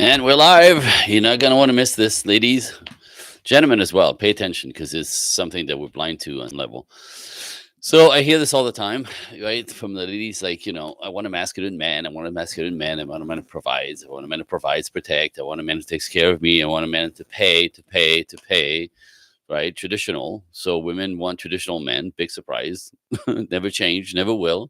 And we're live. You're not going to want to miss this, ladies. Gentlemen as well. Pay attention because it's something that we're blind to on level. So I hear this all the time, right? From the ladies, like, I want a masculine man. I want a masculine man. I want a man who provides. I want a man who provides, protect. I want a man who takes care of me. I want a man to pay, right? Traditional. So women want traditional men. Big surprise. Never change, never will.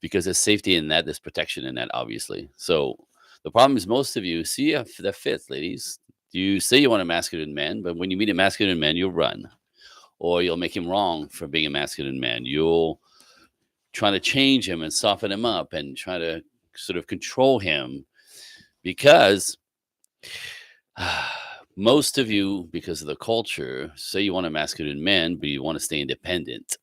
Because there's safety in that, there's protection in that, obviously. So the problem is most of you see if that fits, ladies. You say you want a masculine man, but when you meet a masculine man, you'll run, or you'll make him wrong for being a masculine man. You'll try to change him and soften him up and try to sort of control him because most of you, because of the culture, say you want a masculine man, but you want to stay independent.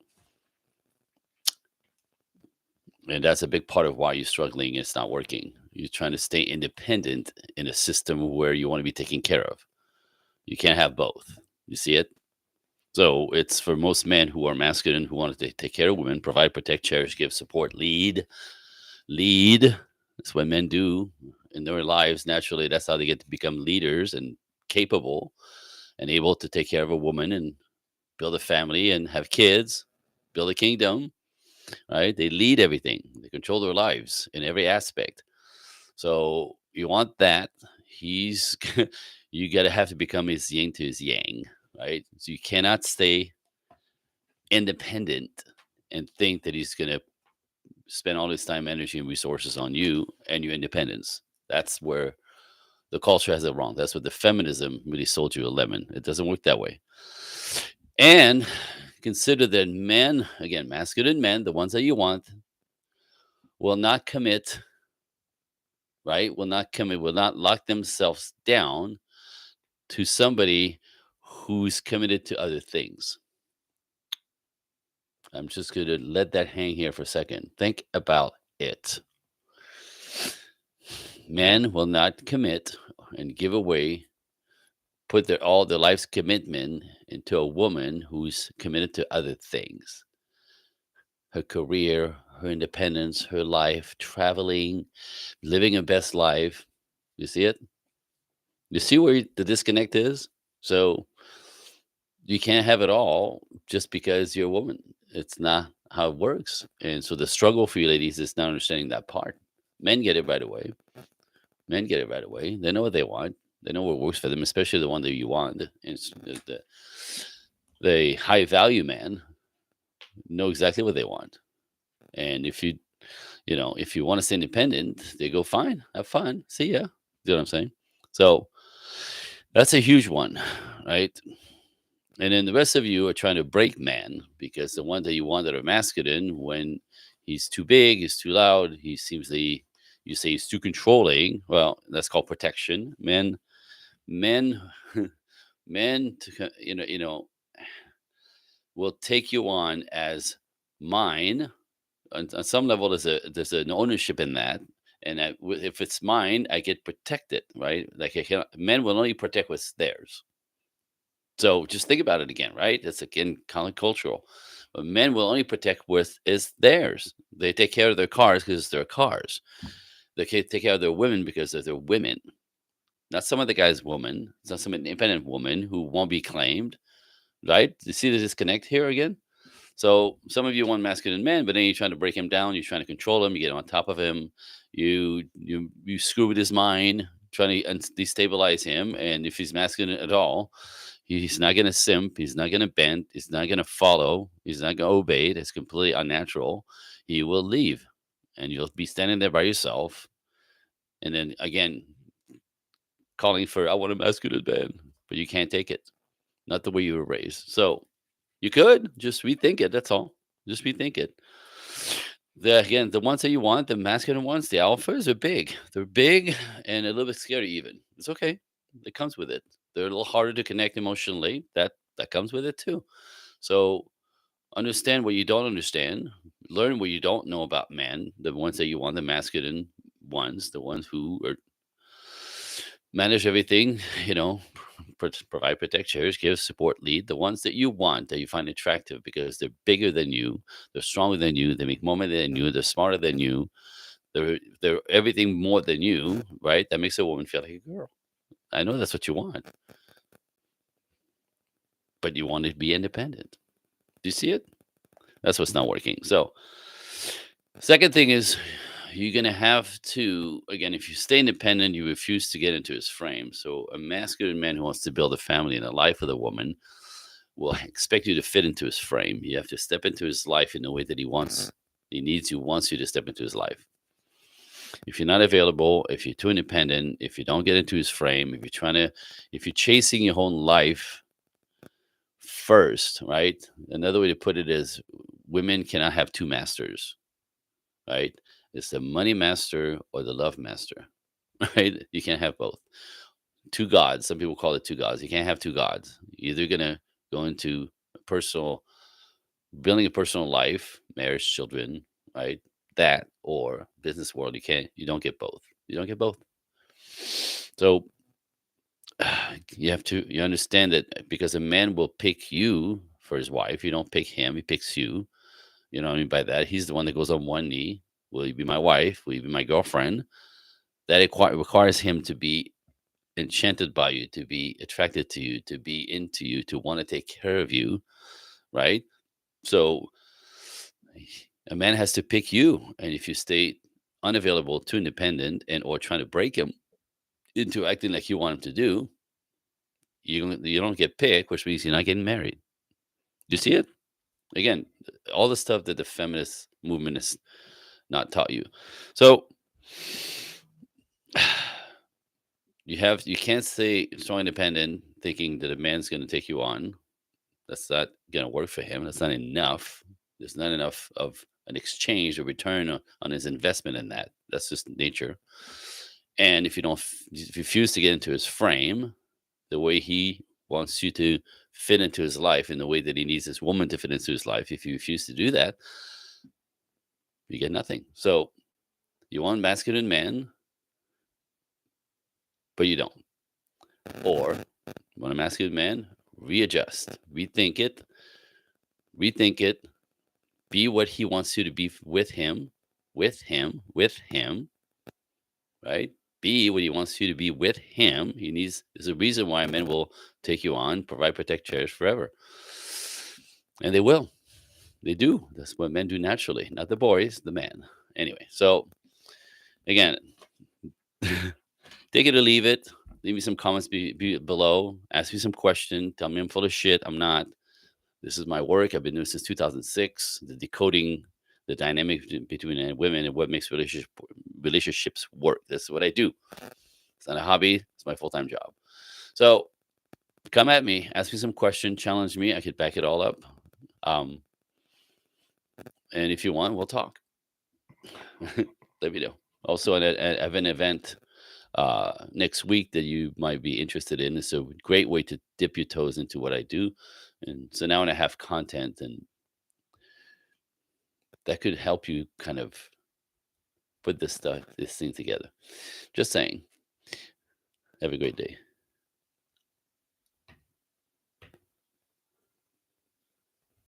And that's a big part of why you're struggling. It's not working. You're trying to stay independent in a system where you want to be taken care of. You can't have both. You see it? So it's for most men who are masculine, who want to take care of women, provide, protect, cherish, give, support, lead. Lead. That's what men do in their lives. Naturally, that's how they get to become leaders and capable and able to take care of a woman and build a family and have kids, build a kingdom, right? They lead everything. They control their lives in every aspect. So you want that. He's you gotta have to become his yin to his yang, right? So you cannot stay independent and think that he's gonna spend all his time, energy, and resources on you and your independence. That's where the culture has it wrong. That's what the feminism really sold you a lemon. It doesn't work that way. And consider that men, again, masculine men, the ones that you want, will not commit, right? Will not commit, will not lock themselves down to somebody who's committed to other things. I'm just going to let that hang here for a second. Think about it. Men will not commit and give away, put all their life's commitment into a woman who's committed to other things. Her career, her independence, her life, traveling, living her best life. You see it? You see where the disconnect is? So you can't have it all just because you're a woman. It's not how it works. And so the struggle for you ladies is not understanding that part. Men get it right away. Men get it right away. They know what they want. They know what works for them, especially the one that you want. It's the high value man know exactly what they want. And if you want to stay independent, they go, fine, have fun. See ya. You know what I'm saying? So that's a huge one, right? And then the rest of you are trying to break man because the one that you want that are masculine, when he's too big, he's too loud, he seems you say he's too controlling. Well, that's called protection. Men, men, will take you on as mine. On some level, there's an ownership in that, and if it's mine, I get protected, right? Like men will only protect what's theirs. So just think about it again, right? It's again cultural. But men will only protect what is theirs. They take care of their cars because it's their cars. They take care of their women because they're their women. Not some other guy's woman. It's not some independent woman who won't be claimed, right? You see the disconnect here again? So some of you want masculine men, but then you're trying to break him down. You're trying to control him. You get on top of him. You screw with his mind, trying to destabilize him. And if he's masculine at all, he's not going to simp. He's not going to bend. He's not going to follow. He's not going to obey. That's completely unnatural. He will leave, and you'll be standing there by yourself. And then again, calling for I want a masculine man, but you can't take it. Not the way you were raised. So you could just rethink it. That's all. Just rethink it. The ones that you want, the masculine ones, the alphas are big. They're big and a little bit scary. Even it's okay. It comes with it. They're a little harder to connect emotionally. That comes with it too. So understand what you don't understand. Learn what you don't know about men. The ones that you want, the masculine ones, the ones who are manage everything. Provide, protect, cherish, give, support, lead. The ones that you want, that you find attractive because they're bigger than you, they're stronger than you, they make more money than you, they're smarter than you, They're everything more than you, right? That makes a woman feel like a girl. I know that's what you want, but you want to be independent. Do you see it? That's what's not working. So, second thing is you're going to have to, again, if you stay independent, you refuse to get into his frame. So, a masculine man who wants to build a family and a life with a woman will expect you to fit into his frame. You have to step into his life in the way that he wants. He needs you, wants you to step into his life. If you're not available, if you're too independent, if you don't get into his frame, if you're chasing your own life first, right? Another way to put it is women cannot have two masters, right? It's the money master or the love master, right? You can't have both. Two gods. Some people call it two gods. You can't have two gods. You're either gonna go into personal building a personal life, marriage, children, right? That or business world. You don't get both. You don't get both. So you understand that because a man will pick you for his wife, you don't pick him, he picks you. You know what I mean by that? He's the one that goes on one knee. Will you be my wife? Will you be my girlfriend? That requires him to be enchanted by you, to be attracted to you, to be into you, to want to take care of you, right? So a man has to pick you, and if you stay unavailable, too independent, and or trying to break him into acting like you want him to do, you don't get picked, which means you're not getting married. Do you see it? Again, all the stuff that the feminist movement has not taught you. So you can't stay strong independent thinking that a man's going to take you on. That's not going to work for him. That's not enough. There's not enough of an exchange or return on his investment in that. That's just nature. And if you refuse to get into his frame, the way he wants you to fit into his life in the way that he needs this woman to fit into his life, if you refuse to do that, you get nothing. So you want masculine man, but you don't. Or you want a masculine man, readjust, rethink it, be what he wants you to be with him, right? Be what he wants you to be with him. There's a reason why men will take you on, provide, protect, cherish forever. And they will. They do. That's what men do naturally, not the boys, the man. Anyway, so again, take it or leave it. Leave me some comments below. Ask me some question. Tell me I'm full of shit. I'm not. This is my work. I've been doing it since 2006. The decoding the dynamic between women and what makes relationships work. That's what I do. It's not a hobby. It's my full time job. So come at me. Ask me some question. Challenge me. I could back it all up. And if you want, we'll talk. Let me know. Also, I have an event next week that you might be interested in. It's a great way to dip your toes into what I do. And so now when I have content and that could help you kind of put this thing together. Just saying. Have a great day.